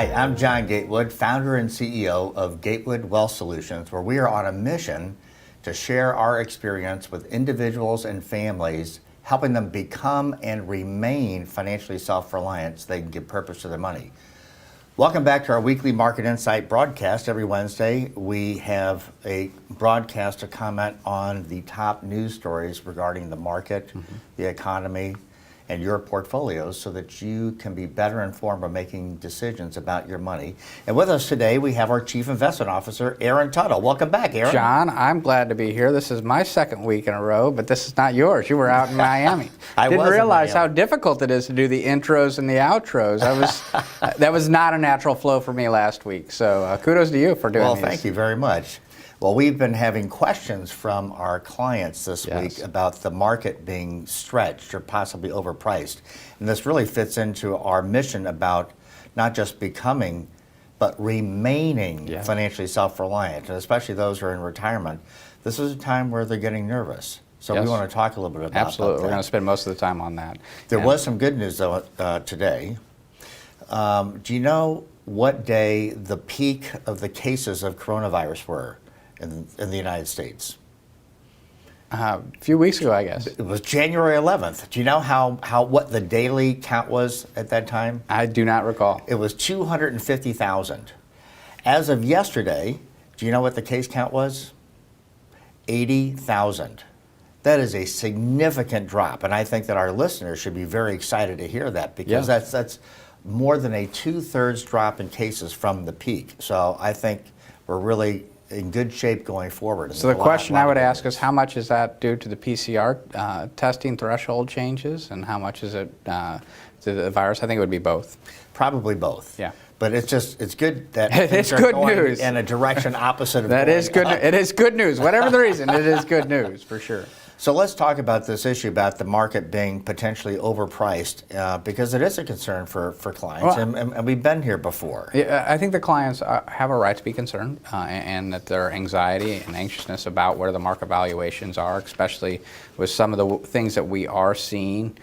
Hi, I'm John Gatewood, founder and CEO of Gatewood Wealth Solutions, where we are on a mission to share our experience with individuals and families, helping them become and remain financially self-reliant so they can give purpose to their money. Welcome back to our weekly Market Insight broadcast. Every Wednesday, we have a broadcast to comment on the top news stories regarding the market, the economy, and your portfolios so that you can be better informed of making decisions about your money. And with us today, we have our Chief Investment Officer, Aaron Tuttle. Welcome back, Aaron. John, I'm glad to be here. This is my second week in a row, but this is not yours. You were out in Miami. I didn't realize how difficult it is to do the intros and the outros. That was not a natural flow for me last week. So kudos to you for doing Well, these. thank you very much. Well, we've been having questions from our clients this week about the market being stretched or possibly overpriced. And this really fits into our mission about not just becoming, but remaining financially self-reliant, and especially those who are in retirement. This is a time where they're getting nervous. So we want to talk a little bit about Absolutely. that. We're going to spend most of the time on that. There was some good news, though, today. Do you know what day the peak of the cases of coronavirus were in the United States? A few weeks ago, I guess. It was January 11th. Do you know what the daily count was at that time? I do not recall. It was 250,000. As of yesterday, do you know what the case count was? 80,000. That is a significant drop, and I think that our listeners should be very excited to hear that because that's more than a 2/3 drop in cases from the peak. So I think we're really in good shape going forward. So the question I would ask is, how much is that due to the PCR testing threshold changes, and how much is it to the virus? I think it would be both. Probably both. Yeah. But it's good that it's things are good going news in a direction opposite of that going is good. up. It is good news. Whatever the reason, it is good news for sure. So let's talk about this issue about the market being potentially overpriced because it is a concern for clients, and we've been here before. Yeah, I think the clients have a right to be concerned and that their anxiety and anxiousness about where the market valuations are, especially with some of the things that we are seeing.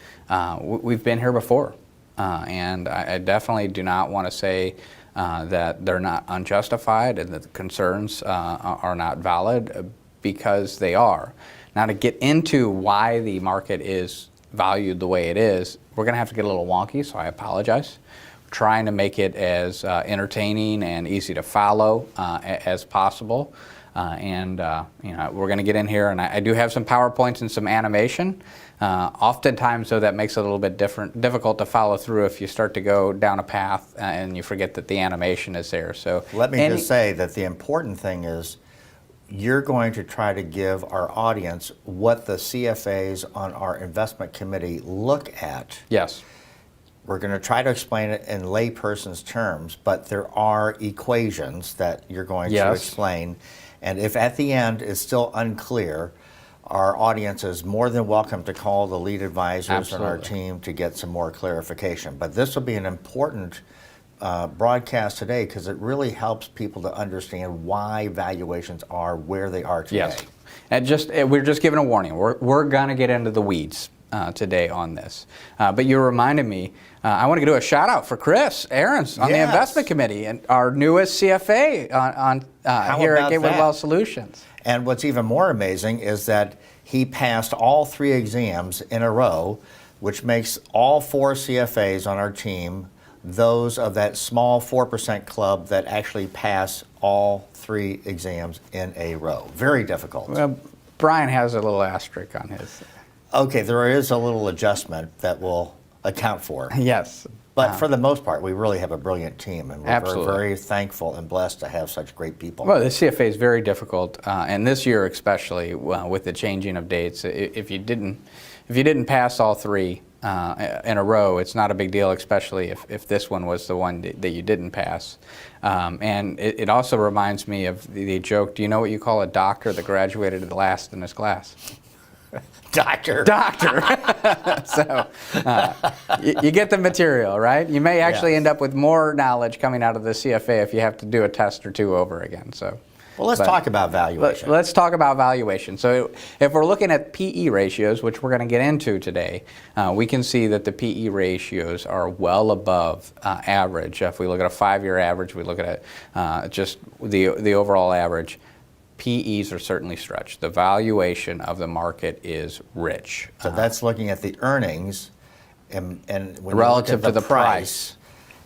We've been here before, and I definitely do not want to say that they're not unjustified and that the concerns are not valid, because they are. Now, to get into why the market is valued the way it is, we're going to have to get a little wonky, so I apologize. We're trying to make it as entertaining and easy to follow as possible. We're going to get in here, and I do have some PowerPoints and some animation. Oftentimes, though, that makes it a little bit difficult to follow through if you start to go down a path and you forget that the animation is there. So let me just say that the important thing is you're going to try to give our audience what the CFAs on our investment committee look at. Yes. We're going to try to explain it in layperson's terms, but there are equations that you're going to explain. And if at the end it's still unclear, our audience is more than welcome to call the lead advisors on our team to get some more clarification. But this will be an important broadcast today because it really helps people to understand why valuations are where they are today. Yes, and we're just giving a warning. We're going to get into the weeds today on this. But you reminded me, I want to do a shout out for Chris Ahrens on the investment committee and our newest CFA here at Gatewood Wealth Solutions. And what's even more amazing is that he passed all 3 exams in a row, which makes all 4 CFAs on our team those of that small 4% club that actually pass all 3 exams in a row. Very difficult. Well, Brian has a little asterisk on his. Okay, there is a little adjustment that we'll account for. Yes. But for the most part, we really have a brilliant team, and we're very, very thankful and blessed to have such great people. Well, the CFA is very difficult, and this year especially, with the changing of dates. If you didn't pass all 3 in a row, it's not a big deal, especially if this one was the one that you didn't pass. And it also reminds me of the joke, do you know what you call a doctor that graduated the last in his class? Doctor. So you get the material, right? You may actually end up with more knowledge coming out of the CFA if you have to do a test or 2 over again. So Well, let's talk about valuation. Let's talk about valuation. So if we're looking at PE ratios, which we're going to get into today, we can see that the PE ratios are well above average. If we look at a 5-year average, we look at just the overall average, PEs are certainly stretched. The valuation of the market is rich. So that's looking at the earnings and when relative you look at to the price.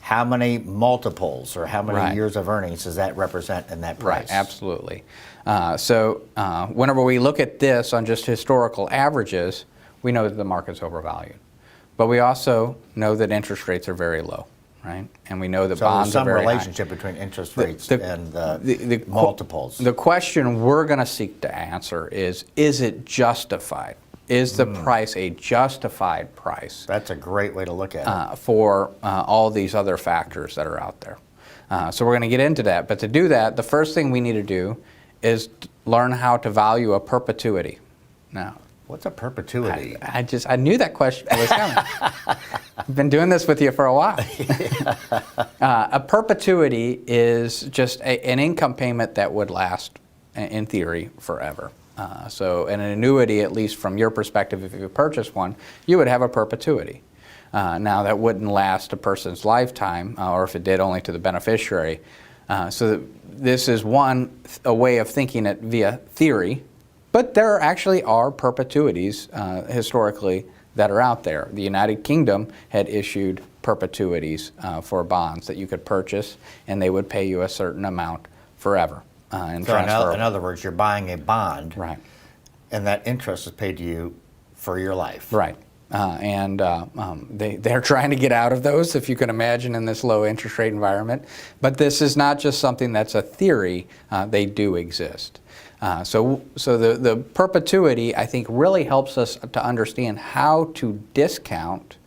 How many multiples or how many Right. years of earnings does that represent in that price? Right, absolutely. Whenever we look at this on just historical averages, we know that the market's overvalued. But we also know that interest rates are very low, right? And we know that So bonds there's some are very relationship between interest rates and the multiples. The question we're going to seek to answer is it justified? Is the price a justified price? That's a great way to look at it. For all these other factors that are out there. So we're going to get into that. But to do that, the first thing we need to do is learn how to value a perpetuity. Now, What's a perpetuity? I knew that question was coming. I've been doing this with you for a while. A perpetuity is just an income payment that would last, in theory, forever. So an annuity, at least from your perspective, if you purchase one, you would have a perpetuity. Now that wouldn't last a person's lifetime, or if it did, only to the beneficiary. This is a way of thinking it via theory, but there actually are perpetuities historically that are out there. The United Kingdom had issued perpetuities for bonds that you could purchase, and they would pay you a certain amount forever. So in other words, you're buying a bond, Right. and that interest is paid to you for your life. Right. They're trying to get out of those, if you can imagine, in this low interest rate environment. But this is not just something that's a theory. They do exist. So the perpetuity, I think, really helps us to understand how to discount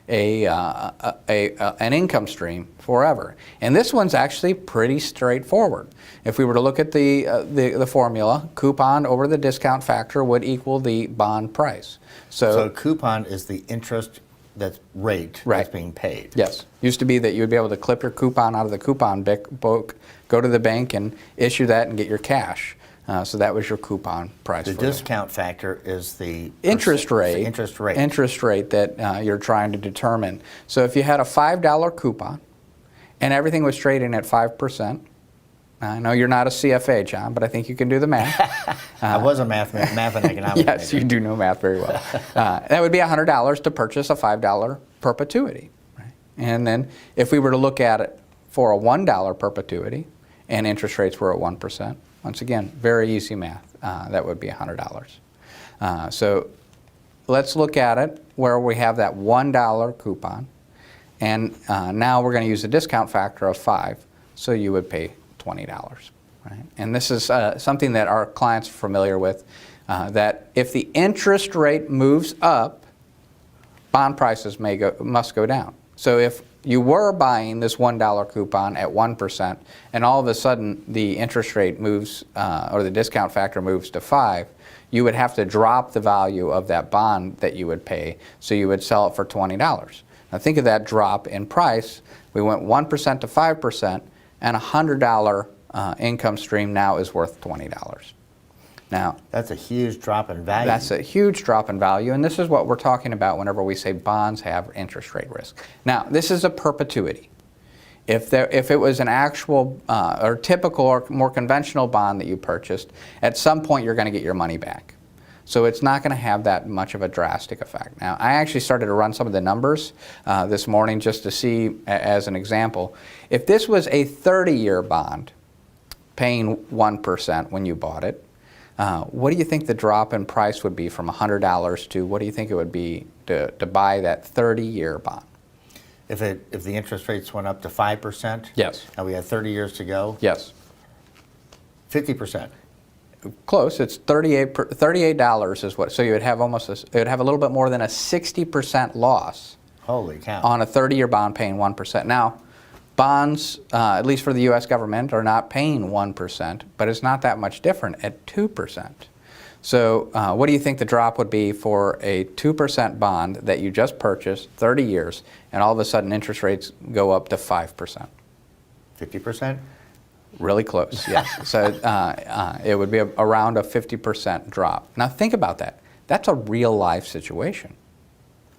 an income stream forever. And this one's actually pretty straightforward. If we were to look at the formula, coupon over the discount factor would equal the bond price. So coupon is the interest rate that's being paid. Yes. Used to be that you would be able to clip your coupon out of the coupon book, go to the bank and issue that and get your cash. So that was your coupon price. The discount factor is the interest rate. The interest rate. Interest rate that you're trying to determine. So if you had a $5 coupon and everything was trading at 5%, I know you're not a CFA, John, but I think you can do the math. I was a math and economics Yes, major. you do know math very well. That would be $100 to purchase a $5 perpetuity. Right? And then if we were to look at it for a $1 perpetuity and interest rates were at 1%, once again, very easy math. That would be $100. So let's look at it where we have that $1 coupon. And now we're going to use a discount factor of 5. So you would pay $20. Right? And this is something that our clients are familiar with, that if the interest rate moves up, bond prices must go down. So if you were buying this $1 coupon at 1%, and all of a sudden the interest rate moves, or the discount factor moves to 5, you would have to drop the value of that bond that you would pay, so you would sell it for $20. Now think of that drop in price. We went 1% to 5%, and a $100 income stream now is worth $20. Now, that's a huge drop in value. That's a huge drop in value, and this is what we're talking about whenever we say bonds have interest rate risk. Now, this is a perpetuity. If it was an actual or typical or more conventional bond that you purchased, at some point you're going to get your money back. So it's not going to have that much of a drastic effect. Now, I actually started to run some of the numbers this morning just to see, as an example. If this was a 30-year bond paying 1% when you bought it, what do you think the drop in price would be from $100 to what do you think it would be to buy that 30-year bond? If the interest rates went up to 5%? Yes. And we had 30 years to go? Yes. 50%. Close. It's $38 is what. So you would have it would have a little bit more than a 60% loss. Holy cow. On a 30-year bond paying 1%. Now, bonds, at least for the U.S. government, are not paying 1%, but it's not that much different at 2%. So what do you think the drop would be for a 2% bond that you just purchased, 30 years, and all of a sudden interest rates go up to 5%? 50%? Really close, yes. So it would be around a 50% drop. Now think about that. That's a real life situation.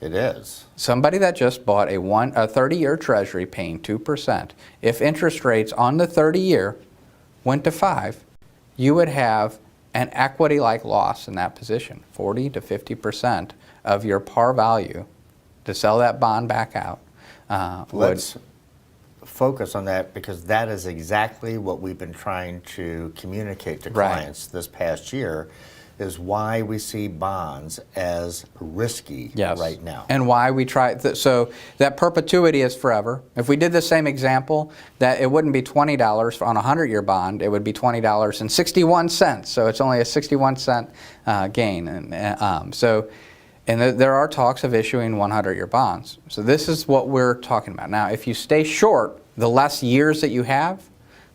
It is. Somebody that just bought a 30-year treasury paying 2%, if interest rates on the 30-year went to 5, you would have an equity-like loss in that position, 40 to 50% of your par value to sell that bond back out. Let's focus on that, because that is exactly what we've been trying to communicate to clients this past year, is why we see bonds as risky right now. And why we try, so that perpetuity is forever. If we did the same example, that it wouldn't be $20 on a 100-year bond, it would be $20.61. So it's only a 61-cent gain. And there are talks of issuing 100-year bonds. So this is what we're talking about. Now, if you stay short, the less years that you have,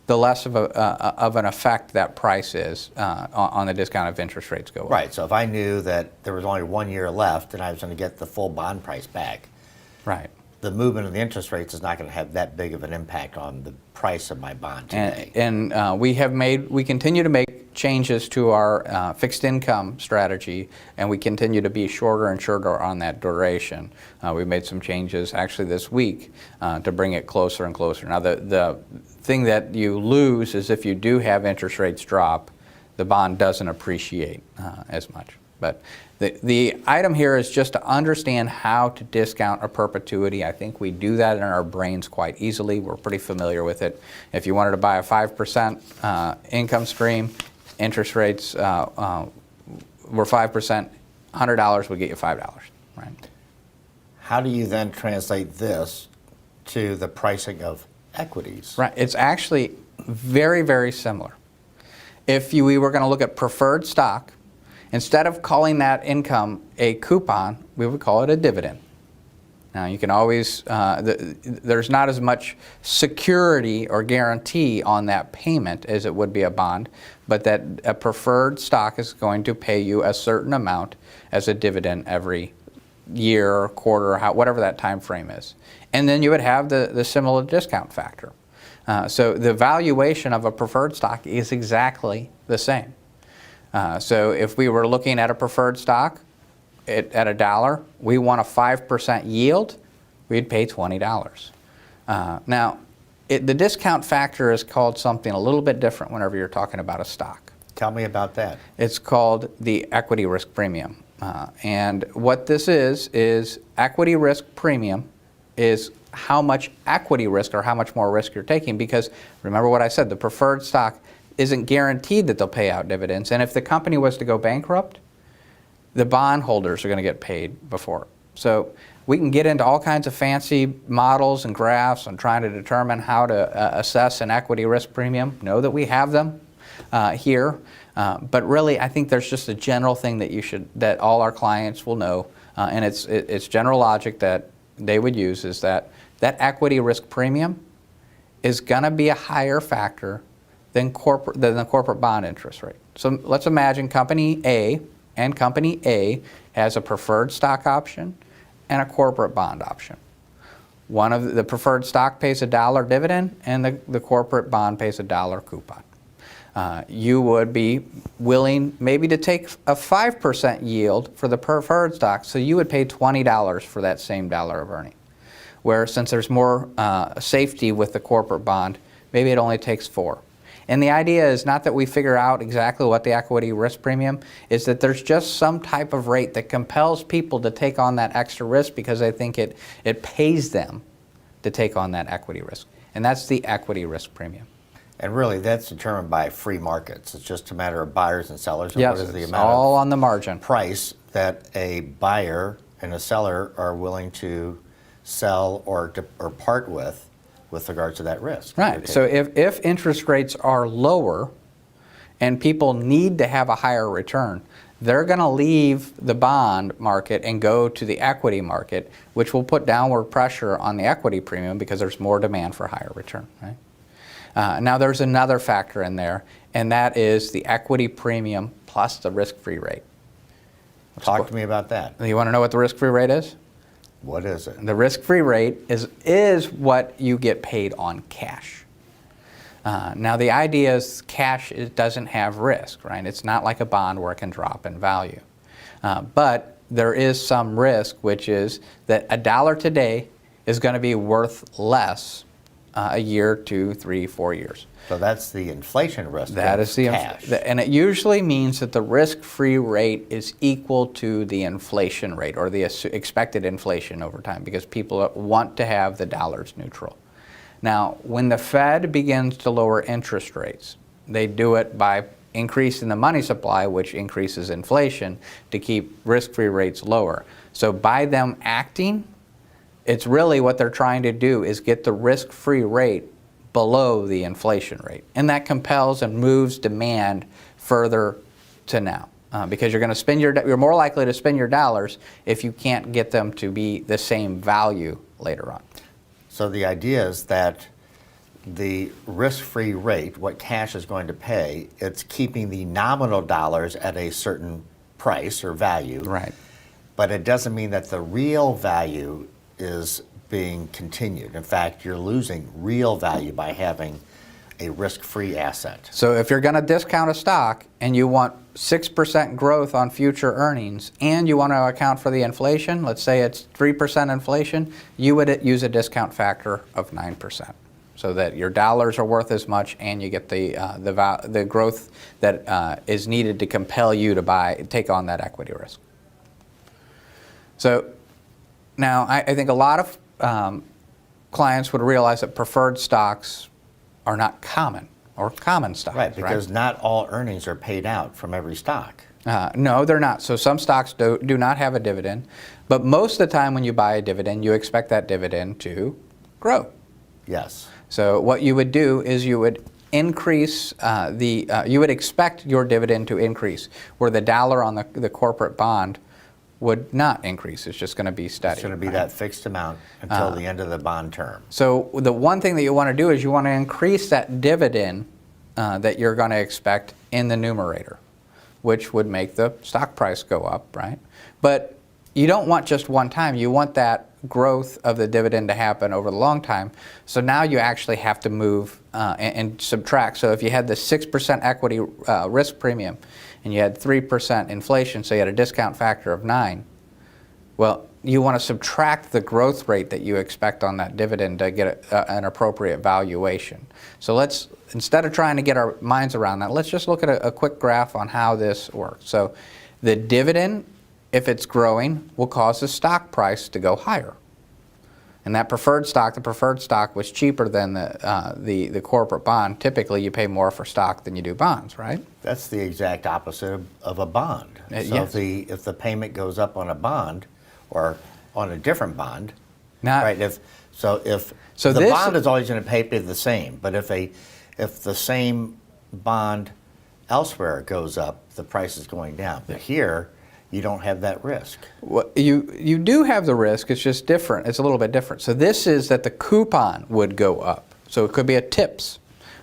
the less of an effect that price is on the discount if interest rates go up. Right. So if I knew that there was only 1 year left and I was going to get the full bond price back, right, the movement of the interest rates is not going to have that big of an impact on the price of my bond today. And we continue to make changes to our fixed income strategy, and we continue to be shorter and shorter on that duration. We made some changes actually this week to bring it closer and closer. Now the thing that you lose is if you do have interest rates drop, the bond doesn't appreciate as much. But the item here is just to understand how to discount a perpetuity. I think we do that in our brains quite easily. We're pretty familiar with it. If you wanted to buy a 5% income stream, interest rates were 5%, $100 would get you $5, right? How do you then translate this to the pricing of equities? Right, it's actually very, very similar. If we were going to look at preferred stock, instead of calling that income a coupon, we would call it a dividend. Now you can always, there's not as much security or guarantee on that payment as it would be a bond, but that a preferred stock is going to pay you a certain amount as a dividend every year, quarter, whatever that time frame is. And then you would have the similar discount factor. So the valuation of a preferred stock is exactly the same. So if we were looking at a preferred stock at $1, we want a 5% yield, we'd pay $20. Now, the discount factor is called something a little bit different whenever you're talking about a stock. Tell me about that. It's called the equity risk premium. And what this is equity risk premium is how much equity risk or how much more risk you're taking, because remember what I said, the preferred stock isn't guaranteed that they'll pay out dividends. And if the company was to go bankrupt, the bondholders are going to get paid before. So we can get into all kinds of fancy models and graphs and trying to determine how to assess an equity risk premium. Know that we have them here. But really, I think there's just a general thing that all our clients will know, and it's general logic that they would use, is that equity risk premium is going to be a higher factor than the corporate bond interest rate. So let's imagine Company A has a preferred stock option and a corporate bond option. One of the preferred stock pays $1 dividend, and the corporate bond pays $1 coupon. You would be willing maybe to take a 5% yield for the preferred stock, so you would pay $20 for that same dollar of earning. Where since there's more safety with the corporate bond, maybe it only takes 4. And the idea is not that we figure out exactly what the equity risk premium is, that there's just some type of rate that compels people to take on that extra risk because they think it pays them to take on that equity risk. And that's the equity risk premium. And really, that's determined by free markets. It's just a matter of buyers and sellers. And yes, what is the it's amount all of on the margin price that a buyer and a seller are willing to sell or part with regards to that risk. Right. So if interest rates are lower and people need to have a higher return, they're going to leave the bond market and go to the equity market, which will put downward pressure on the equity premium because there's more demand for higher return. Right? Now there's another factor in there, and that is the equity premium plus the risk-free rate. Talk to me about that. You want to know what the risk-free rate is? What is it? The risk-free rate is what you get paid on cash. Now the idea is cash doesn't have risk, right? It's not like a bond where it can drop in value. But there is some risk, which is that a dollar today is going to be worth less a year, 2, 3, 4 years. So that's the inflation risk. That is the cash. And it usually means that the risk-free rate is equal to the inflation rate or the expected inflation over time, because people want to have the dollars neutral. Now, when the Fed begins to lower interest rates, they do it by increasing the money supply, which increases inflation, to keep risk-free rates lower. So by them acting, it's really what they're trying to do is get the risk-free rate below the inflation rate. And that compels and moves demand further to now. Because you're going to spend you're more likely to spend your dollars if you can't get them to be the same value later on. So the idea is that the risk-free rate, what cash is going to pay, it's keeping the nominal dollars at a certain price or value. Right. But it doesn't mean that the real value is being continued. In fact, you're losing real value by having a risk-free asset. So if you're going to discount a stock and you want 6% growth on future earnings and you want to account for the inflation, let's say it's 3% inflation, you would use a discount factor of 9%. So that your dollars are worth as much and you get the growth that is needed to compel you to take on that equity risk. So now I think a lot of clients would realize that preferred stocks are not common, or common stocks. Right, because not all earnings are paid out from every stock. No, they're not. So some stocks do not have a dividend, but most of the time when you buy a dividend, you expect that dividend to grow. Yes. So what you would do is you would increase you would expect your dividend to increase, where the dollar on the corporate bond would not increase. It's just going to be steady. It's going to be that fixed amount until the end of the bond term. So the one thing that you want to do is you want to increase that dividend that you're going to expect in the numerator, which would make the stock price go up, right? But you don't want just one time. You want that growth of the dividend to happen over the long time. So now you actually have to move and subtract. So if you had the 6% equity risk premium and you had 3% inflation, so you had a discount factor of 9, well, you want to subtract the growth rate that you expect on that dividend to get an appropriate valuation. So let's, instead of trying to get our minds around that, let's just look at a quick graph on how this works. So the dividend, if it's growing, will cause the stock price to go higher. And that preferred stock was cheaper than the corporate bond. Typically, you pay more for stock than you do bonds, right? That's the exact opposite of a bond. So yes. if the payment goes up on a bond or on a different bond, Now, right? If the bond is always going to pay the same, but if the same bond elsewhere goes up, the price is going down. But here, you don't have that risk. Well, you do have the risk. It's just different. It's a little bit different. So this is that the coupon would go up. So it could be a TIPS,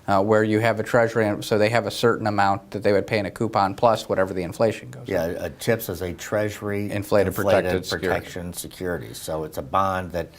where you have a treasury, so they have a certain amount that they would pay in a coupon plus whatever the inflation goes. Yeah, a TIPS is a treasury inflated protected protection security. So it's a bond that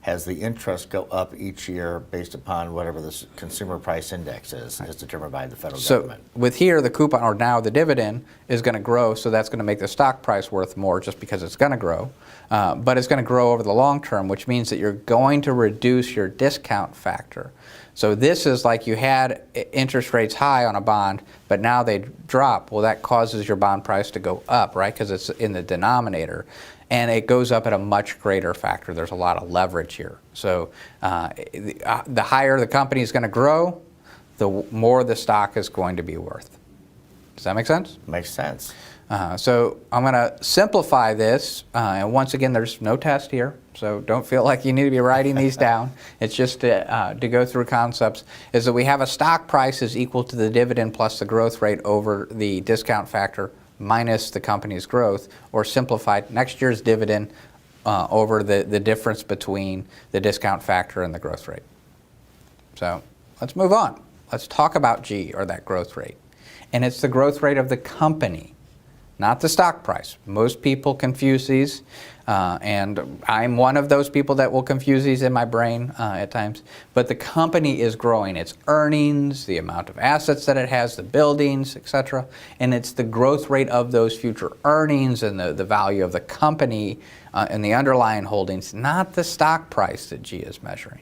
has the interest go up each year based upon whatever the consumer price index is determined by the federal government. So with here, the coupon, or now the dividend, is going to grow, so that's going to make the stock price worth more just because it's going to grow. But it's going to grow over the long term, which means that you're going to reduce your discount factor. So this is like you had interest rates high on a bond, but now they drop. Well, that causes your bond price to go up, right? Because it's in the denominator. And it goes up at a much greater factor. There's a lot of leverage here. So the higher the company is going to grow, the more the stock is going to be worth. Does that make sense? Makes sense. So I'm going to simplify this. And once again, there's no test here. So don't feel like you need to be writing these down. It's just to go through concepts. Is that we have a stock price is equal to the dividend plus the growth rate over the discount factor minus the company's growth, or simplified, next year's dividend over the difference between the discount factor and the growth rate. So let's move on. Let's talk about G, or that growth rate. And it's the growth rate of the company, not the stock price. Most people confuse these, and I'm one of those people that will confuse these in my brain at times. But the company is growing its earnings, the amount of assets that it has, the buildings, etc. And it's the growth rate of those future earnings and the value of the company and the underlying holdings, not the stock price that G is measuring.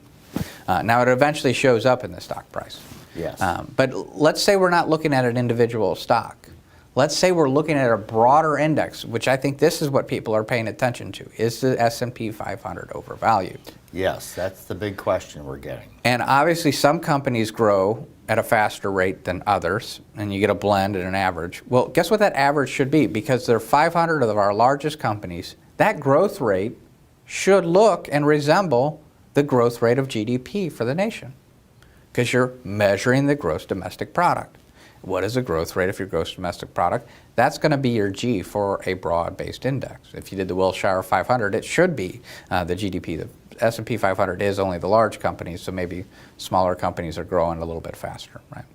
Now, it eventually shows up in the stock price. Yes. But let's say we're not looking at an individual stock. Let's say we're looking at a broader index, which I think this is what people are paying attention to. Is the S&P 500 overvalued? Yes, that's the big question we're getting. And obviously some companies grow at a faster rate than others, and you get a blend and an average. Well, guess what that average should be? Because there are 500 of our largest companies, that growth rate should look and resemble the growth rate of GDP for the nation, because you're measuring the gross domestic product. What is the growth rate of your gross domestic product? That's going to be your G for a broad-based index. If you did the Wilshire 500, it should be the GDP. The S&P 500 is only the large companies, so maybe smaller companies are growing a little bit faster, right?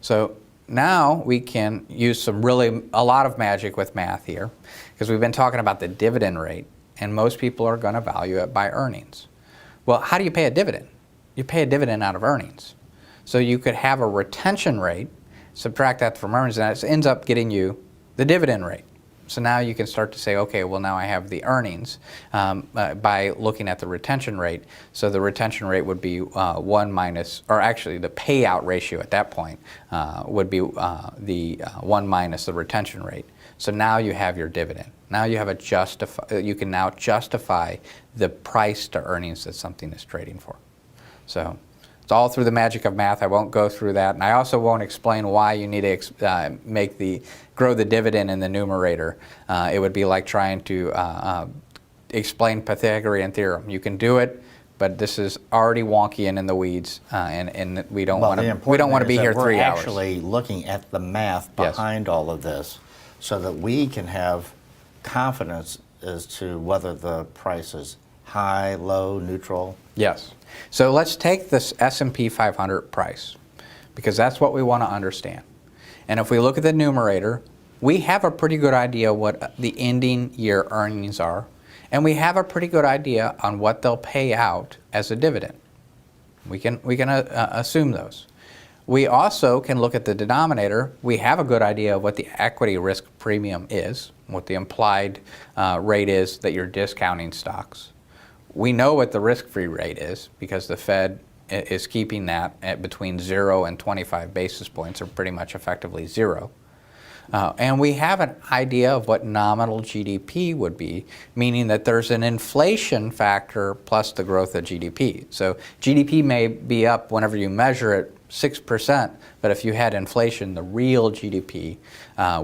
So now we can use a lot of magic with math here, because we've been talking about the dividend rate, and most people are going to value it by earnings. Well, how do you pay a dividend? You pay a dividend out of earnings. So you could have a retention rate, subtract that from earnings, and it ends up getting you the dividend rate. So now you can start to say, okay, well now I have the earnings by looking at the retention rate. So the retention rate would be 1 minus, or actually the payout ratio at that point would be the 1 minus the retention rate. So now you have your dividend. Now you have you can now justify the price to earnings that something is trading for. So it's all through the magic of math. I won't go through that, and I also won't explain why you need to grow the dividend in the numerator. It would be like trying to explain Pythagorean theorem. You can do it, but this is already wonky and in the weeds, and we don't want to be here 3 hours. We're actually looking at the math behind all of this, so that we can have confidence as to whether the price is high, low, neutral. Yes. So let's take this S&P 500 price, because that's what we want to understand. And if we look at the numerator, we have a pretty good idea what the ending year earnings are, and we have a pretty good idea on what they'll pay out as a dividend. We can assume those. We also can look at the denominator. We have a good idea of what the equity risk premium is, what the implied rate is that you're discounting stocks. We know what the risk-free rate is, because the Fed is keeping that at between 0 and 25 basis points, or pretty much effectively 0. And we have an idea of what nominal GDP would be, meaning that there's an inflation factor plus the growth of GDP. So GDP may be up whenever you measure it 6%, but if you had inflation, the real GDP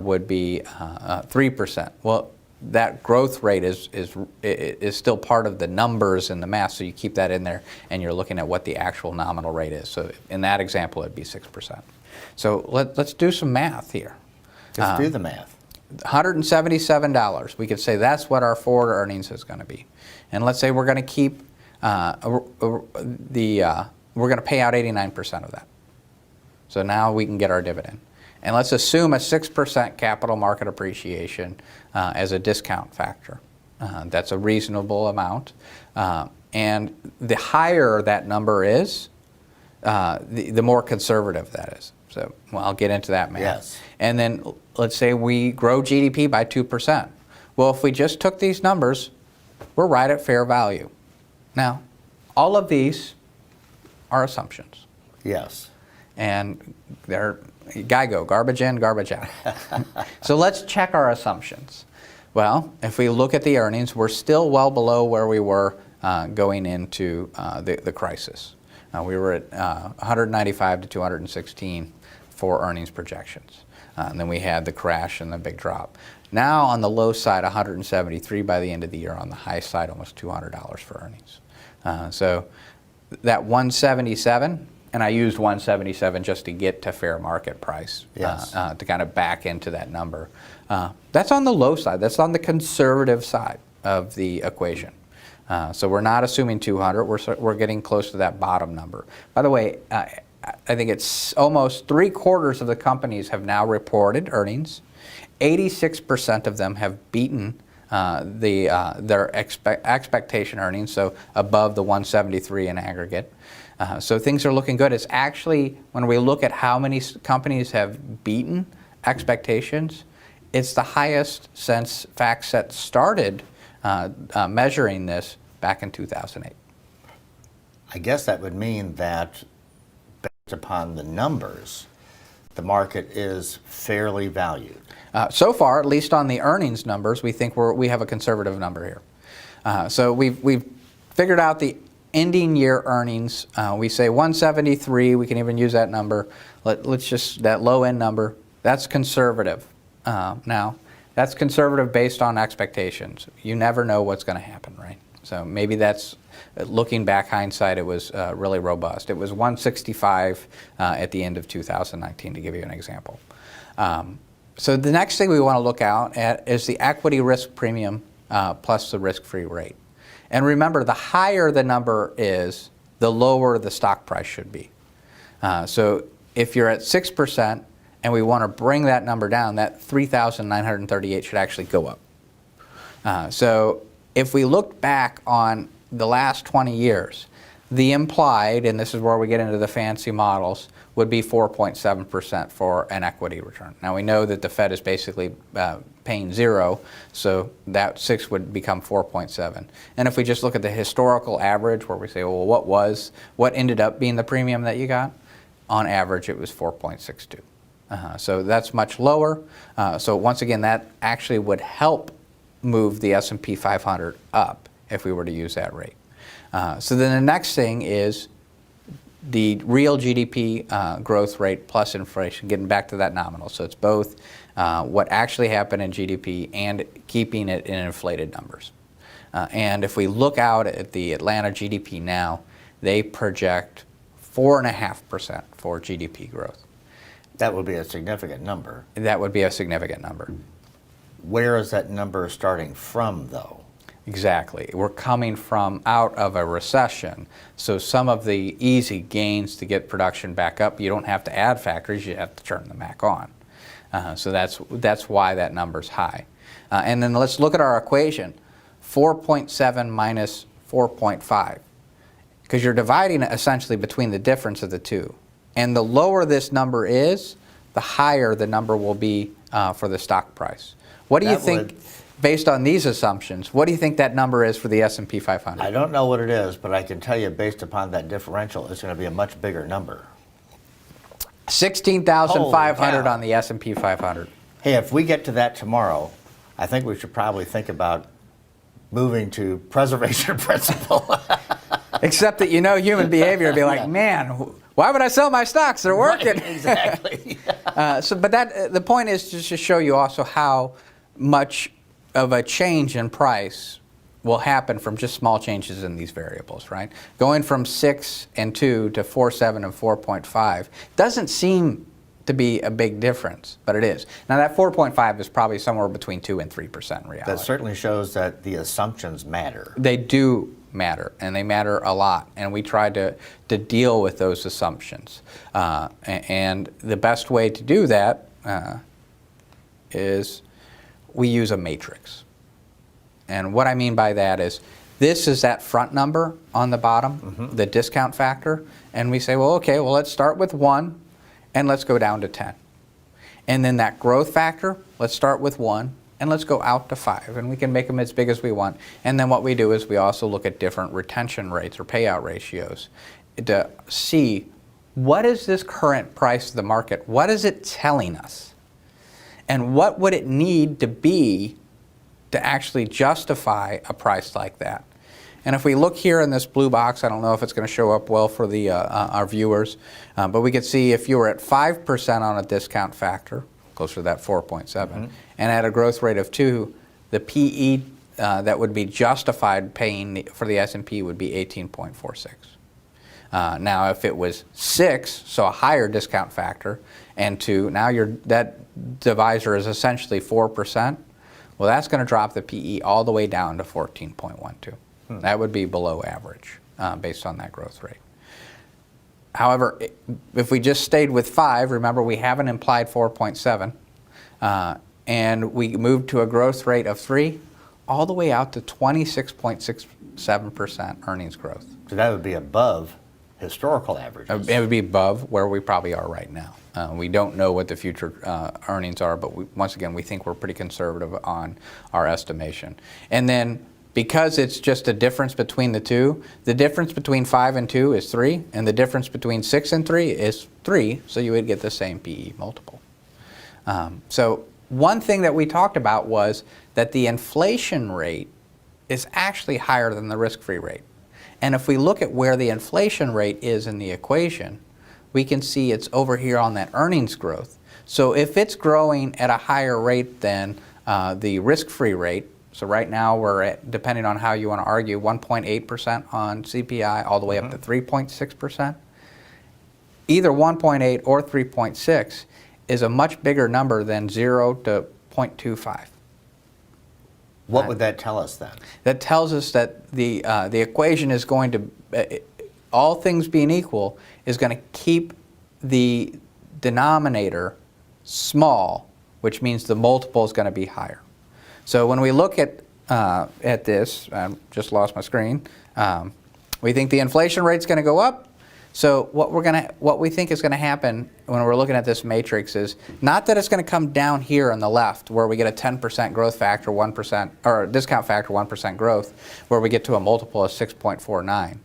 would be 3%. Well, that growth rate is still part of the numbers in the math, so you keep that in there, and you're looking at what the actual nominal rate is. So in that example, it'd be 6%. So let's do some math here. Let's do the math. $177. We could say that's what our forward earnings is going to be, and let's say we're going to keep we're going to pay out 89% of that. So now we can get our dividend. And let's assume a 6% capital market appreciation as a discount factor. That's a reasonable amount. And the higher that number is, the more conservative that is. So I'll get into that math. Yes. And then let's say we grow GDP by 2%. Well, if we just took these numbers, we're right at fair value. Now, all of these are assumptions. Yes. And they're garbage in, garbage out. So let's check our assumptions. Well, if we look at the earnings, we're still well below where we were going into the crisis. We were at 195 to 216 for earnings projections. And then we had the crash and the big drop. Now on the low side, 173 by the end of the year. On the high side, almost $200 for earnings. So that 177, and I used 177 just to get to fair market price, yes. To kind of back into that number. That's on the low side. That's on the conservative side of the equation. So we're not assuming 200. We're getting close to that bottom number. By the way, I think it's almost 3/4 of the companies have now reported earnings, 86% of them have beaten their expectation earnings, so above the 173 in aggregate. So things are looking good. It's actually, when we look at how many companies have beaten expectations, it's the highest since FactSet started measuring this back in 2008. I guess that would mean that based upon the numbers, the market is fairly valued. So far, at least on the earnings numbers, we think we have a conservative number here. So we've figured out the ending year earnings. We say 173. We can even use that number. Let's just, that low end number, that's conservative. Now, that's conservative based on expectations. You never know what's going to happen, right? So maybe that's, looking back hindsight, it was really robust. It was 165 at the end of 2019, to give you an example. So the next thing we want to look out at is the equity risk premium plus the risk-free rate. And remember, the higher the number is, the lower the stock price should be. So if you're at 6% and we want to bring that number down, that 3,938 should actually go up. So if we look back on the last 20 years, the implied, and this is where we get into the fancy models, would be 4.7% for an equity return. Now we know that the Fed is basically paying zero, so that 6 would become 4.7. And if we just look at the historical average, where we say, well, what ended up being the premium that you got? On average, it was 4.62. So that's much lower. So once again, that actually would help move the S&P 500 up if we were to use that rate. So then the next thing is the real GDP growth rate plus inflation, getting back to that nominal. So it's both what actually happened in GDP and keeping it in inflated numbers. And if we look out at the Atlanta GDP now, they project 4.5% for GDP growth. That would be a significant number. That would be a significant number. Where is that number starting from, though? Exactly. We're coming from out of a recession, so some of the easy gains to get production back up, you don't have to add factories, you have to turn them back on. So that's why that number's high. And then let's look at our equation, 4.7 minus 4.5, because you're dividing it essentially between the difference of the two. And the lower this number is, the higher the number will be for the stock price. What do you think? Based on these assumptions, what do you think that number is for the S&P 500? I don't know what it is, but I can tell you based upon that differential, it's going to be a much bigger number. 16,500 on the S&P 500. Hey, if we get to that tomorrow, I think we should probably think about moving to preservation principle. Except that human behavior would be like, man, why would I sell my stocks? They're working. Right, exactly. But the point is just to show you also how much of a change in price will happen from just small changes in these variables, right? Going from 6 and 2 to 4, 7, and 4.5 doesn't seem to be a big difference, but it is. Now that 4.5 is probably somewhere between 2 and 3% in reality. That certainly shows that the assumptions matter. They do matter, and they matter a lot, and we try to deal with those assumptions. And the best way to do that is we use a matrix. And what I mean by that is, this is that front number on the bottom, the discount factor, and we say, well, okay, well, let's start with 1, and let's go down to 10. And then that growth factor, let's start with 1, and let's go out to 5, and we can make them as big as we want. And then what we do is we also look at different retention rates or payout ratios to see, what is this current price of the market? What is it telling us? And what would it need to be to actually justify a price like that? And if we look here in this blue box, I don't know if it's going to show up well for the our viewers, but we could see if you were at 5% on a discount factor, closer to that 4.7, and at a growth rate of 2, the PE that would be justified paying for the S&P would be 18.46. Now, if it was 6, so a higher discount factor, and 2, now that divisor is essentially 4%, well, that's going to drop the PE all the way down to 14.12. That would be below average based on that growth rate. However, if we just stayed with 5, remember we have an implied 4.7, and we moved to a growth rate of 3, all the way out to 26.67% earnings growth. So that would be above historical averages. It would be above where we probably are right now. We don't know what the future earnings are, but once again, we think we're pretty conservative on our estimation. And then because it's just a difference between the two, the difference between 5 and 2 is 3, and the difference between 6 and 3 is 3, so you would get the same PE multiple. So one thing that we talked about was that the inflation rate is actually higher than the risk-free rate. And if we look at where the inflation rate is in the equation, we can see it's over here on that earnings growth. So if it's growing at a higher rate than the risk-free rate, so right now we're at, depending on how you want to argue, 1.8% on CPI all the way up to 3.6%. Either 1.8 or 3.6 is a much bigger number than 0 to 0.25. What would that tell us then? That tells us that the equation is going to, all things being equal, is going to keep the denominator small, which means the multiple is going to be higher. So when we look at this, I just lost my screen. We think the inflation rate is going to go up. So what we think is going to happen when we're looking at this matrix is not that it's going to come down here on the left where we get a 10% growth factor, 1%, or a discount factor, 1% growth, where we get to a multiple of 6.49.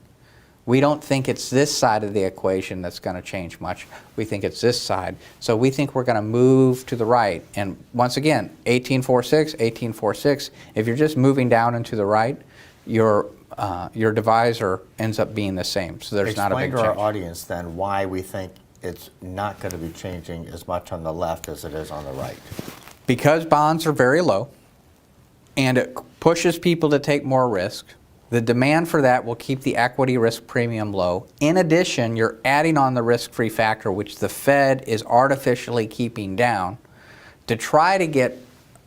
We don't think it's this side of the equation that's going to change much. We think it's this side. So we think we're going to move to the right. And once again, 1846, 1846, if you're just moving down and to the right, your divisor ends up being the same. So there's not a big change. Explain to our audience then why we think it's not going to be changing as much on the left as it is on the right. Because bonds are very low and it pushes people to take more risk, the demand for that will keep the equity risk premium low. In addition, you're adding on the risk-free factor, which the Fed is artificially keeping down to try to get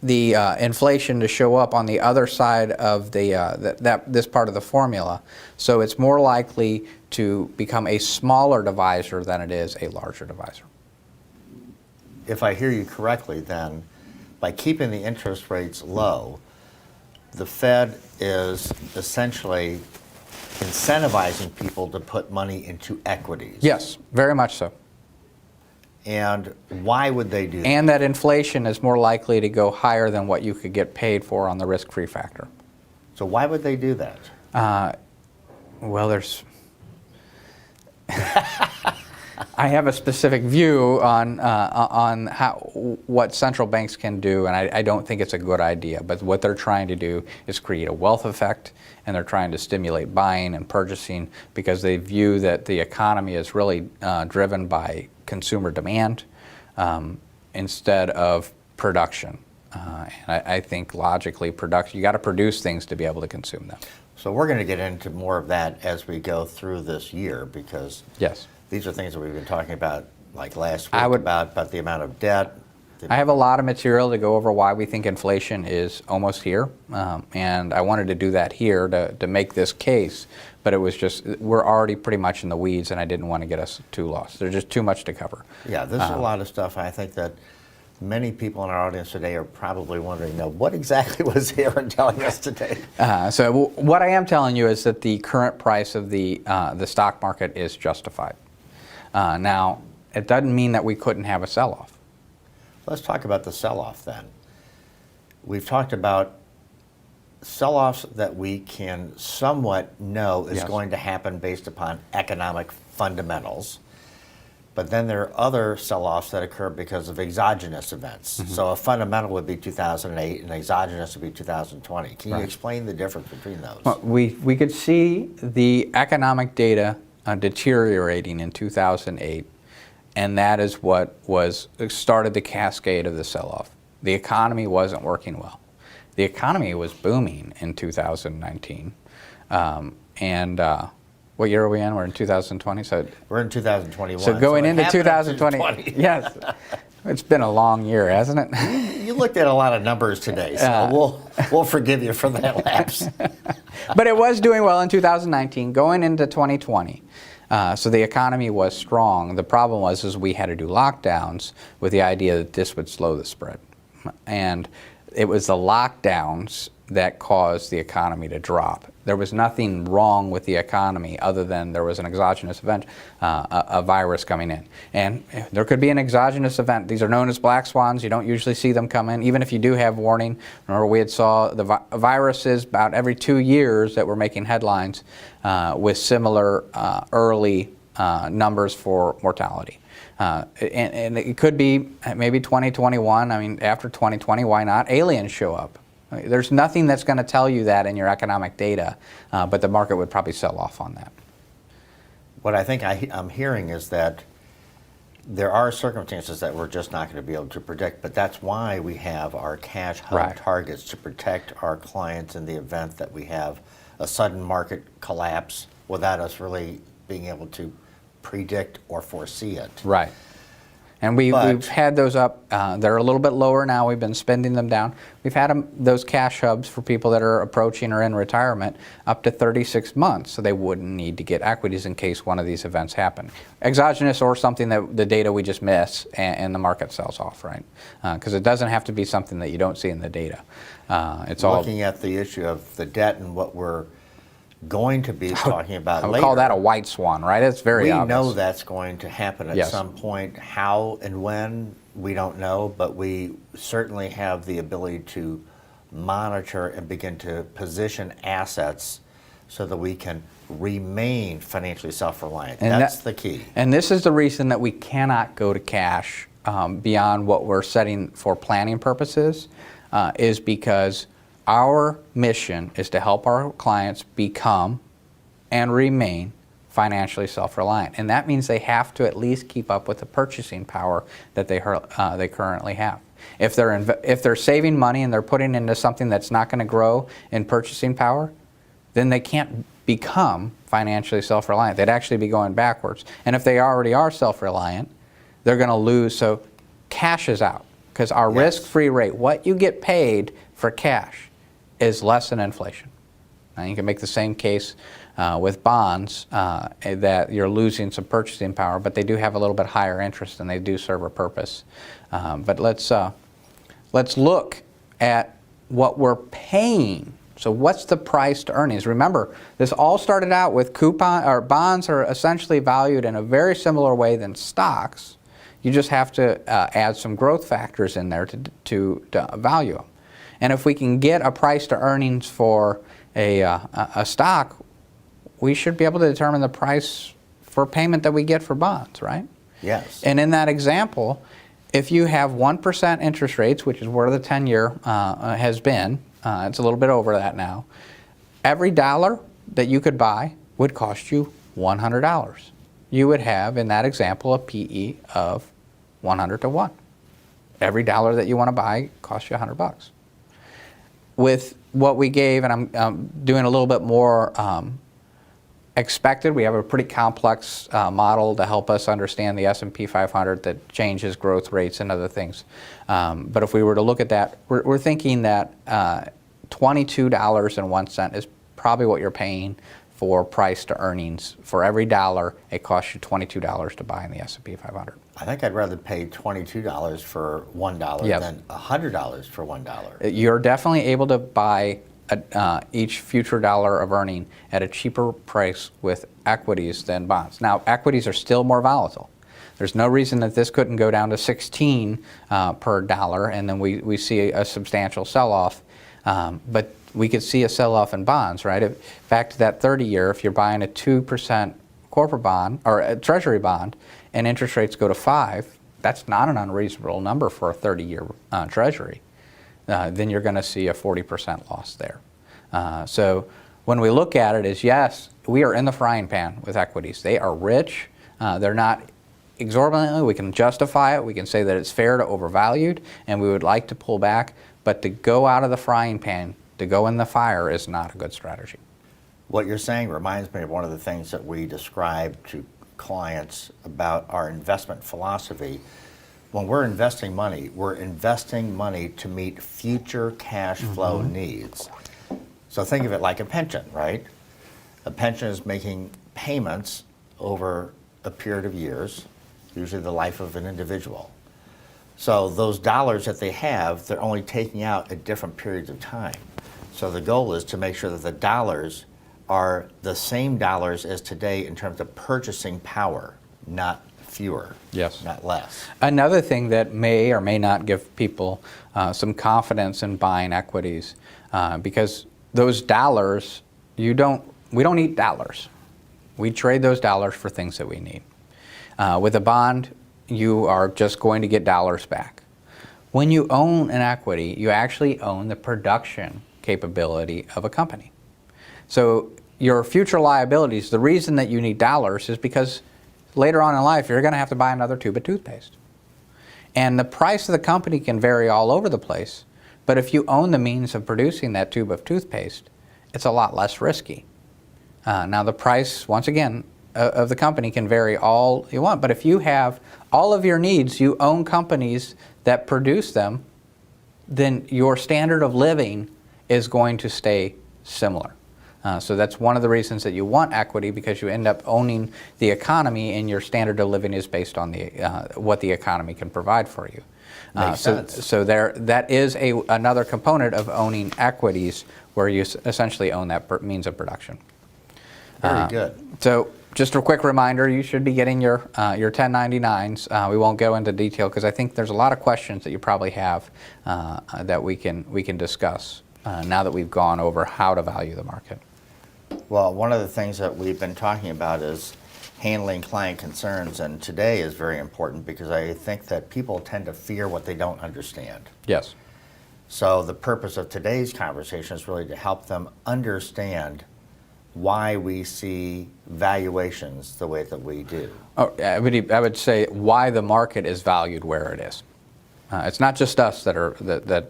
the inflation to show up on the other side of this part of the formula. So it's more likely to become a smaller divisor than it is a larger divisor. If I hear you correctly, then, by keeping the interest rates low, the Fed is essentially incentivizing people to put money into equities. Yes, very much so. And why would they do that? And that inflation is more likely to go higher than what you could get paid for on the risk-free factor. So why would they do that? Well, there's... I have a specific view on what central banks can do, and I don't think it's a good idea. But what they're trying to do is create a wealth effect, and they're trying to stimulate buying and purchasing because they view that the economy is really driven by consumer demand instead of production. And I think logically, production, you got to produce things to be able to consume them. So we're going to get into more of that as we go through this year because yes, these are things that we've been talking about like last week about the amount of debt. I have a lot of material to go over why we think inflation is almost here, and I wanted to do that here to make this case, but it was just, we're already pretty much in the weeds and I didn't want to get us too lost. There's just too much to cover. Yeah, this is a lot of stuff. I think that many people in our audience today are probably wondering, now, what exactly was Aaron telling us today? So what I am telling you is that the current price of the stock market is justified. Now, it doesn't mean that we couldn't have a sell-off. Let's talk about the sell-off then. We've talked about sell-offs that we can somewhat know is going to happen based upon economic fundamentals. But then there are other sell-offs that occur because of exogenous events. Mm-hmm. So a fundamental would be 2008 and exogenous would be 2020. Can you explain the difference between those? Well, we could see the economic data deteriorating in 2008, and that is what started the cascade of the sell-off. The economy wasn't working well. The economy was booming in 2019, what year are we in? We're in 2020. So we're in 2021. So going into 2020, yes, it's been a long year, hasn't it? You looked at a lot of numbers today, so we'll forgive you for that lapse. But it was doing well in 2019, going into 2020. So the economy was strong. The problem was we had to do lockdowns with the idea that this would slow the spread. and it was the lockdowns that caused the economy to drop. There was nothing wrong with the economy other than there was an exogenous event, a virus coming in. And there could be an exogenous event. These are known as black swans. You don't usually see them come in, even if you do have warning. Remember, we had saw the viruses about every 2 years that were making headlines with similar early numbers for mortality. And it could be maybe 2021. I mean, after 2020, why not? Aliens show up. There's nothing that's going to tell you that in your economic data, but the market would probably sell off on that. What I think I'm hearing is that there are circumstances that we're just not going to be able to predict, but that's why we have our cash hub targets to protect our clients in the event that we have a sudden market collapse without us really being able to predict or foresee it. Right. And we've had those up. They're a little bit lower now. We've been spending them down. We've had those cash hubs for people that are approaching or in retirement up to 36 months, so they wouldn't need to get equities in case one of these events happen. Exogenous or something that the data we just miss and the market sells off, right? Because it doesn't have to be something that you don't see in the data. It's all looking at the issue of the debt and what we're going to be talking about I would later. call that a white swan, right? It's very obvious. We know that's going to happen at some point. How and when, we don't know, but we certainly have the ability to monitor and begin to position assets so that we can remain financially self-reliant. And that's the key. And this is the reason that we cannot go to cash beyond what we're setting for planning purposes, is because our mission is to help our clients become and remain financially self-reliant. And that means they have to at least keep up with the purchasing power that they currently have. If they're saving money and they're putting into something that's not going to grow in purchasing power, then they can't become financially self-reliant. They'd actually be going backwards. And if they already are self-reliant, they're going to lose. So cash is out, because our risk-free rate, what you get paid for cash, is less than inflation. Now, you can make the same case with bonds that you're losing some purchasing power, but they do have a little bit higher interest and they do serve a purpose. But let's look at what we're paying. So what's the price to earnings? Remember, this all started out with bonds are essentially valued in a very similar way than stocks. You just have to add some growth factors in there to value them. And if we can get a price to earnings for a stock, we should be able to determine the price for payment that we get for bonds, right? Yes. And in that example, if you have 1% interest rates, which is where the 10-year has been, it's a little bit over that now, every dollar that you could buy would cost you $100. You would have, in that example, a PE of 100 to 1. Every dollar that you want to buy costs you $100. With what we gave, and I'm doing a little bit more expected, we have a pretty complex model to help us understand the S&P 500 that changes growth rates and other things. But if we were to look at that, we're thinking that $22.01 is probably what you're paying for price to earnings. For every dollar, it costs you $22 to buy in the S&P 500. I think I'd rather pay $22 for $1 than $100 for $1. You're definitely able to buy each future dollar of earning at a cheaper price with equities than bonds. Now, equities are still more volatile. There's no reason that this couldn't go down to 16 per dollar, and then we see a substantial sell-off. But we could see a sell-off in bonds, right? Back to that 30-year, if you're buying a 2% corporate bond or a treasury bond and interest rates go to 5, that's not an unreasonable number for a 30-year treasury. Then you're going to see a 40% loss there. So when we look at it, is yes, we are in the frying pan with equities. They are rich. They're not exorbitantly. We can justify it. We can say that it's fair to overvalued, and we would like to pull back. But to go out of the frying pan, to go in the fire, is not a good strategy. What you're saying reminds me of one of the things that we describe to clients about our investment philosophy. When we're investing money to meet future cash flow needs. So think of it like a pension, right? A pension is making payments over a period of years, usually the life of an individual. So those dollars that they have, they're only taking out at different periods of time. So the goal is to make sure that the dollars are the same dollars as today in terms of purchasing power, not fewer, Yes. not less. Another thing that may or may not give people some confidence in buying equities, because those dollars, we don't need dollars. We trade those dollars for things that we need. With a bond, you are just going to get dollars back. When you own an equity, you actually own the production capability of a company. So your future liabilities, the reason that you need dollars is because later on in life, you're going to have to buy another tube of toothpaste. And the price of the company can vary all over the place, but if you own the means of producing that tube of toothpaste, it's a lot less risky. Now the price, once again, of the company can vary all you want, but if you have all of your needs, you own companies that produce them, then your standard of living is going to stay similar. So that's one of the reasons that you want equity, because you end up owning the economy, and your standard of living is based on what the economy can provide for you. Makes sense. So that is another component of owning equities, where you essentially own that means of production. Very good. So just a quick reminder, you should be getting your 1099s. We won't go into detail because I think there's a lot of questions that you probably have that we can discuss now that we've gone over how to value the market. Well, one of the things that we've been talking about is handling client concerns, and today is very important because I think that people tend to fear what they don't understand. Yes. So the purpose of today's conversation is really to help them understand why we see valuations the way that we do. Oh, I would say why the market is valued where it is. It's not just us that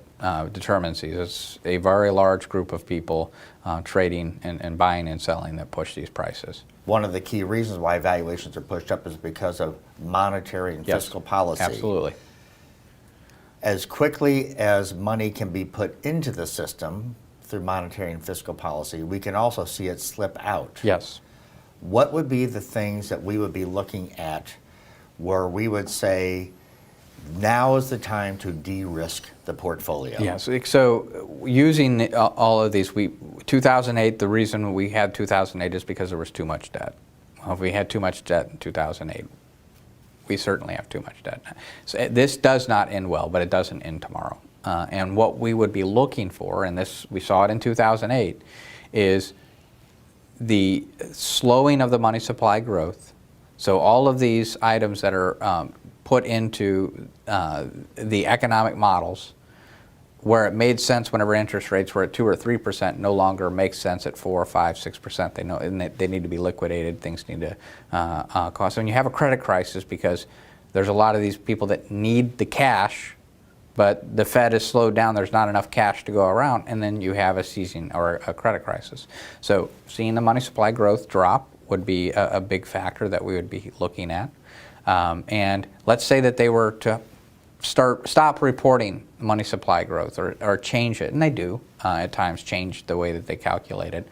determines these. It's a very large group of people trading and buying and selling that push these prices. One of the key reasons why valuations are pushed up is because of monetary and fiscal policy. Absolutely. As quickly as money can be put into the system through monetary and fiscal policy, we can also see it slip out. Yes. What would be the things that we would be looking at where we would say, now is the time to de-risk the portfolio? Yes. So using all of these, 2008, the reason we had 2008 is because there was too much debt. Well, if we had too much debt in 2008, we certainly have too much debt. So this does not end well, but it doesn't end tomorrow. And what we would be looking for, and this we saw it in 2008, is the slowing of the money supply growth. So all of these items that are put into the economic models, where it made sense whenever interest rates were at 2 or 3%, no longer makes sense at 4 or 5, 6%. They know and they need to be liquidated. Things need to cost. When you have a credit crisis, because there's a lot of these people that need the cash, but the Fed has slowed down, there's not enough cash to go around, and then you have a seizing or a credit crisis. So seeing the money supply growth drop would be a big factor that we would be looking at. And let's say that they were to stop reporting money supply growth or change it, and they do at times change the way that they calculate it.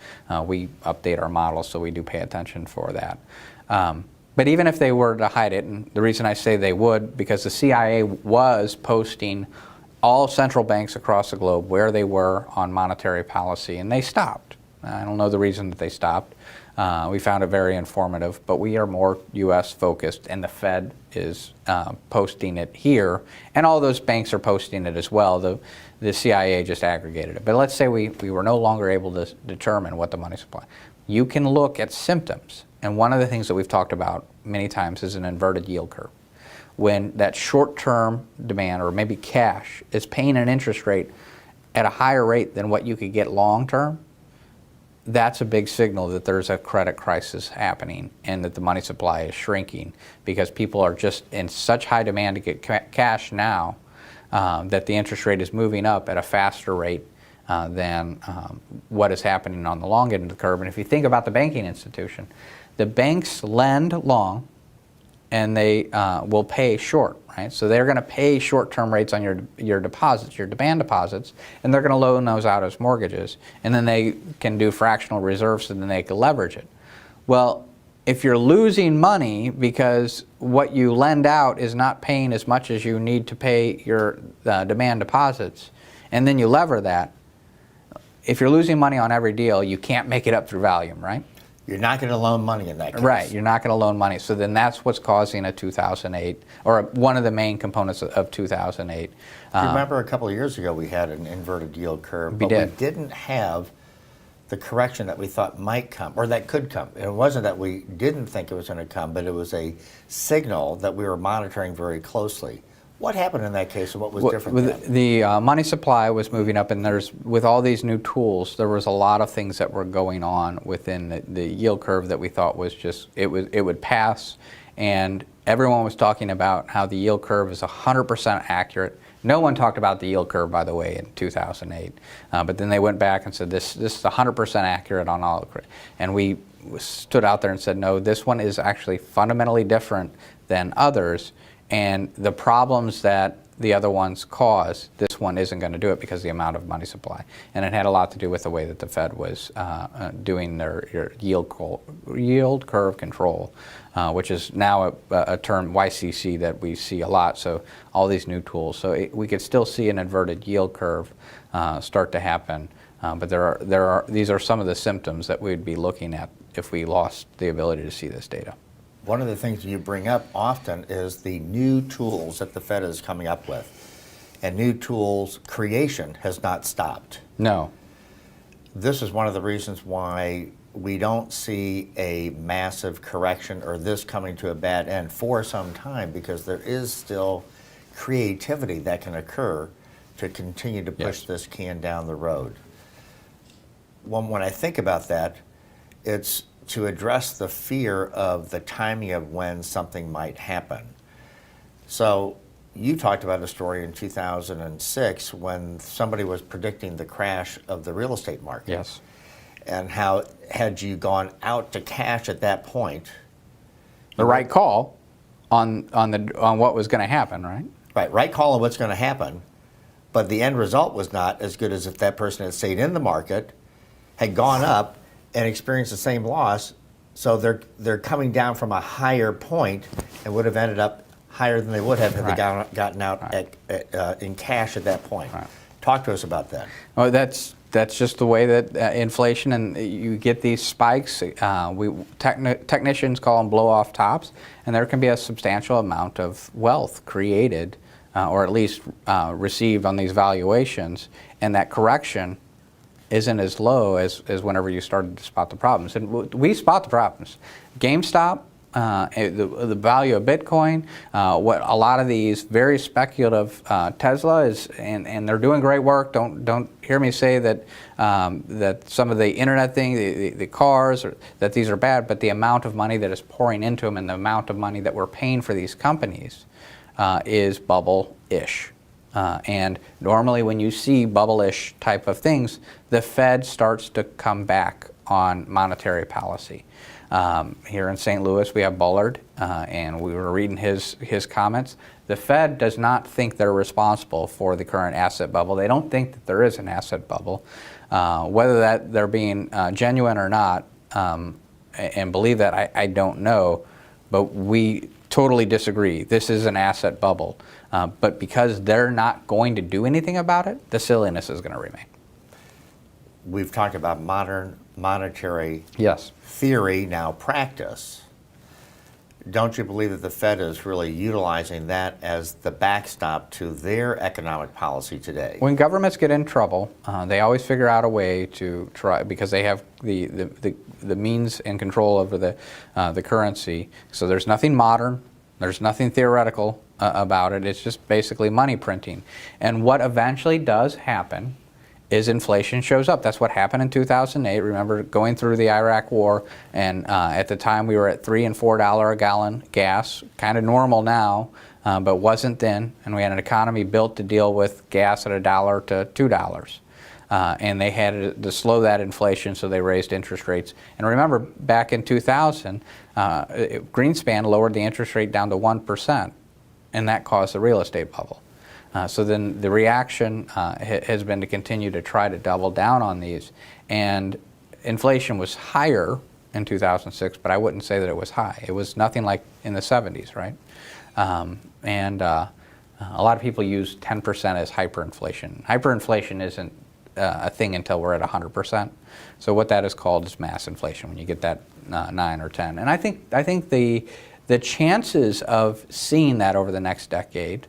We update our models, so we do pay attention for that. But even if they were to hide it, and the reason I say they would, because the CIA was posting all central banks across the globe where they were on monetary policy, and they stopped. I don't know the reason that they stopped. We found it very informative, but we are more U.S. focused, and the Fed is posting it here, and all those banks are posting it as well. The CIA just aggregated it. But let's say we were no longer able to determine what the money supply. You can look at symptoms, and one of the things that we've talked about many times is an inverted yield curve. When that short-term demand, or maybe cash, is paying an interest rate at a higher rate than what you could get long-term, that's a big signal that there's a credit crisis happening and that the money supply is shrinking, because people are just in such high demand to get cash now that the interest rate is moving up at a faster rate than what is happening on the long end of the curve. And if you think about the banking institution, the banks lend long and they will pay short, right? So they're going to pay short-term rates on your deposits, your demand deposits, and they're going to loan those out as mortgages. And then they can do fractional reserves, and then they can leverage it. Well, if you're losing money because what you lend out is not paying as much as you need to pay your demand deposits, and then you lever that, if you're losing money on every deal, you can't make it up through volume, right? You're not going to loan money in that case. Right, you're not going to loan money. So then that's what's causing a 2008, or one of the main components of 2008. Remember a couple of years ago we had an inverted yield curve, but we didn't have the correction that we thought might come, or that could come. It wasn't that we didn't think it was going to come, but it was a signal that we were monitoring very closely. What happened in that case, and what was different then? The money supply was moving up, and with all these new tools, there was a lot of things that were going on within the yield curve that we thought was just, it would pass, and everyone was talking about how the yield curve is 100% accurate. No one talked about the yield curve, by the way, in 2008, but then they went back and said this is 100% accurate on all, and we stood out there and said, no, this one is actually fundamentally different than others. And the problems that the other ones cause, this one isn't going to do it because of the amount of money supply. And it had a lot to do with the way that the Fed was doing their yield curve control, which is now a term, YCC, that we see a lot. So all these new tools. So we could still see an inverted yield curve start to happen. But these are some of the symptoms that we'd be looking at if we lost the ability to see this data. One of the things you bring up often is the new tools that the Fed is coming up with. And new tools creation has not stopped. No. This is one of the reasons why we don't see a massive correction or this coming to a bad end for some time, because there is still creativity that can occur to continue to push this can down the road. When I think about that, it's to address the fear of the timing of when something might happen. So you talked about a story in 2006 when somebody was predicting the crash of the real estate market. Yes. And how, had you gone out to cash at that point, the right call on what was going to happen, right? Right call on what's going to happen, but the end result was not as good as if that person had stayed in the market, had gone up, and experienced the same loss, so they're coming down from a higher point and would have ended up higher than they would have had they gotten out in cash at that point. Right. Talk to us about that. Well, that's just the way that inflation, and you get these spikes. Technicians call them blow-off tops, and there can be a substantial amount of wealth created, or at least received on these valuations, and that correction isn't as low as whenever you started to spot the problems. And we spot the problems. GameStop, the value of Bitcoin, what a lot of these very speculative, Tesla is, and they're doing great work. Don't hear me say that that some of the internet thing, the cars, that these are bad, but the amount of money that is pouring into them and the amount of money that we're paying for these companies is bubble-ish. And normally when you see bubble-ish type of things, the Fed starts to come back on monetary policy. Here in St. Louis, we have Bullard, and we were reading his comments. The Fed does not think they're responsible for the current asset bubble. They don't think that there is an asset bubble. Whether that they're being genuine or not, and believe that, I don't know, but we totally disagree. This is an asset bubble. But because they're not going to do anything about it, the silliness is going to remain. We've talked about modern monetary theory, now practice. Don't you believe that the Fed is really utilizing that as the backstop to their economic policy today? When governments get in trouble, they always figure out a way to try, because they have the means and control over the currency. So there's nothing modern, there's nothing theoretical about it. It's just basically money printing. And what eventually does happen is inflation shows up. That's what happened in 2008. Remember going through the Iraq War, and at the time we were at $3 and $4 a gallon gas, kind of normal now, but wasn't then. And we had an economy built to deal with gas at $1 to $2. And they had to slow that inflation, so they raised interest rates. And remember, back in 2000, Greenspan lowered the interest rate down to 1%, and that caused the real estate bubble. So then the reaction has been to continue to try to double down on these. And inflation was higher in 2006, but I wouldn't say that it was high. It was nothing like in the 70s, right? A lot of people use 10% as hyperinflation. Hyperinflation isn't a thing until we're at 100%. So what that is called is mass inflation, when you get that 9 or 10. And I think the chances of seeing that over the next decade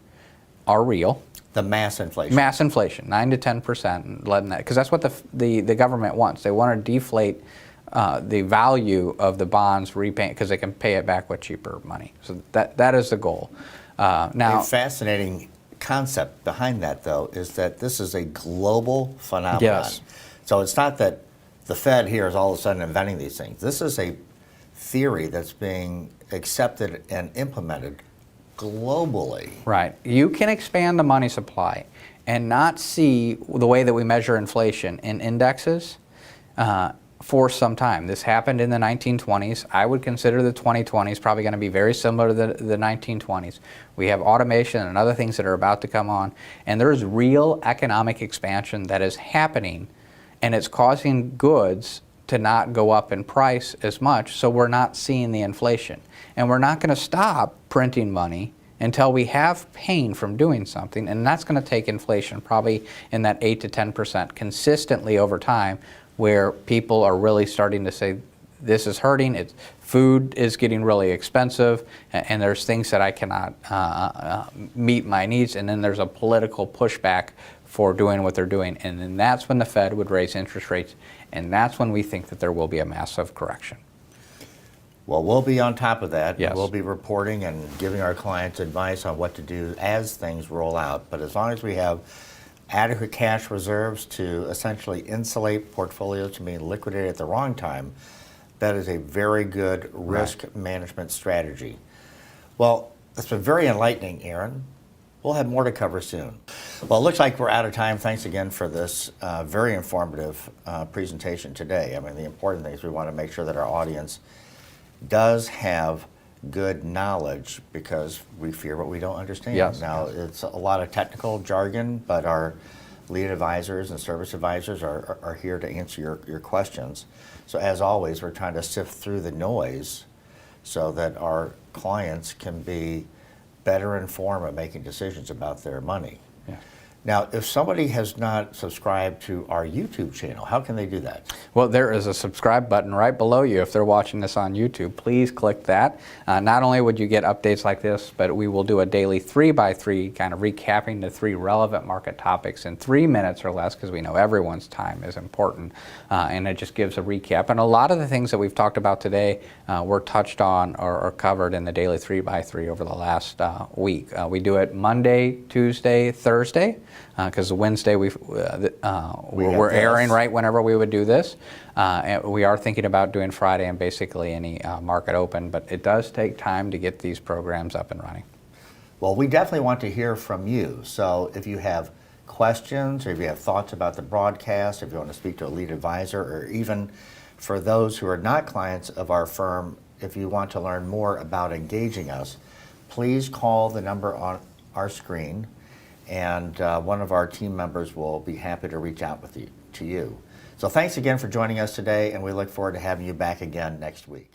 are real. The mass inflation. Mass inflation, 9 to 10%, and letting that, because that's what the government wants. They want to deflate the value of the bonds repaying, because they can pay it back with cheaper money. So that is the goal. Now, a fascinating concept behind that, though, is that this is a global phenomenon. Yes. So it's not that the Fed here is all of a sudden inventing these things. This is a theory that's being accepted and implemented globally. right. You can expand the money supply and not see the way that we measure inflation in indexes for some time. This happened in the 1920s. I would consider the 2020s probably going to be very similar to the 1920s. We have automation and other things that are about to come on, and there is real economic expansion that is happening, and it's causing goods to not go up in price as much, so we're not seeing the inflation. And we're not going to stop printing money until we have pain from doing something, and that's going to take inflation probably in that 8 to 10% consistently over time, where people are really starting to say, this is hurting, food is getting really expensive, and there's things that I cannot meet my needs, and then there's a political pushback for doing what they're doing. And then that's when the Fed would raise interest rates, and that's when we think that there will be a massive correction. Well, we'll be on top of that. Yes. We'll be reporting and giving our clients advice on what to do as things roll out. But as long as we have adequate cash reserves to essentially insulate portfolios from being liquidated at the wrong time, that is a very good risk management strategy. Well, it's been very enlightening, Aaron. We'll have more to cover soon. Well, it looks like we're out of time. Thanks again for this very informative presentation today. I mean, the important thing is we want to make sure that our audience does have good knowledge, because we fear what we don't understand. Yes. Now, it's a lot of technical jargon, but our lead advisors and service advisors are here to answer your questions. So as always, we're trying to sift through the noise so that our clients can be better informed of making decisions about their money. Yeah. Now, if somebody has not subscribed to our YouTube channel, how can they do that? Well, there is a subscribe button right below you. If they're watching this on YouTube, please click that. Not only would you get updates like this, but we will do a daily 3x3 kind of recapping the 3 relevant market topics in 3 minutes or less, because we know everyone's time is important. And it just gives a recap. And a lot of the things that we've talked about today were touched on or covered in the daily 3x3 over the last week. We do it Monday, Tuesday, Thursday, because Wednesday we're airing right whenever we would do this. And we are thinking about doing Friday and basically any market open, but it does take time to get these programs up and running. Well, we definitely want to hear from you. So if you have questions, or if you have thoughts about the broadcast, if you want to speak to a lead advisor, or even for those who are not clients of our firm, if you want to learn more about engaging us, please call the number on our screen, and one of our team members will be happy to reach out to you. So thanks again for joining us today, and we look forward to having you back again next week.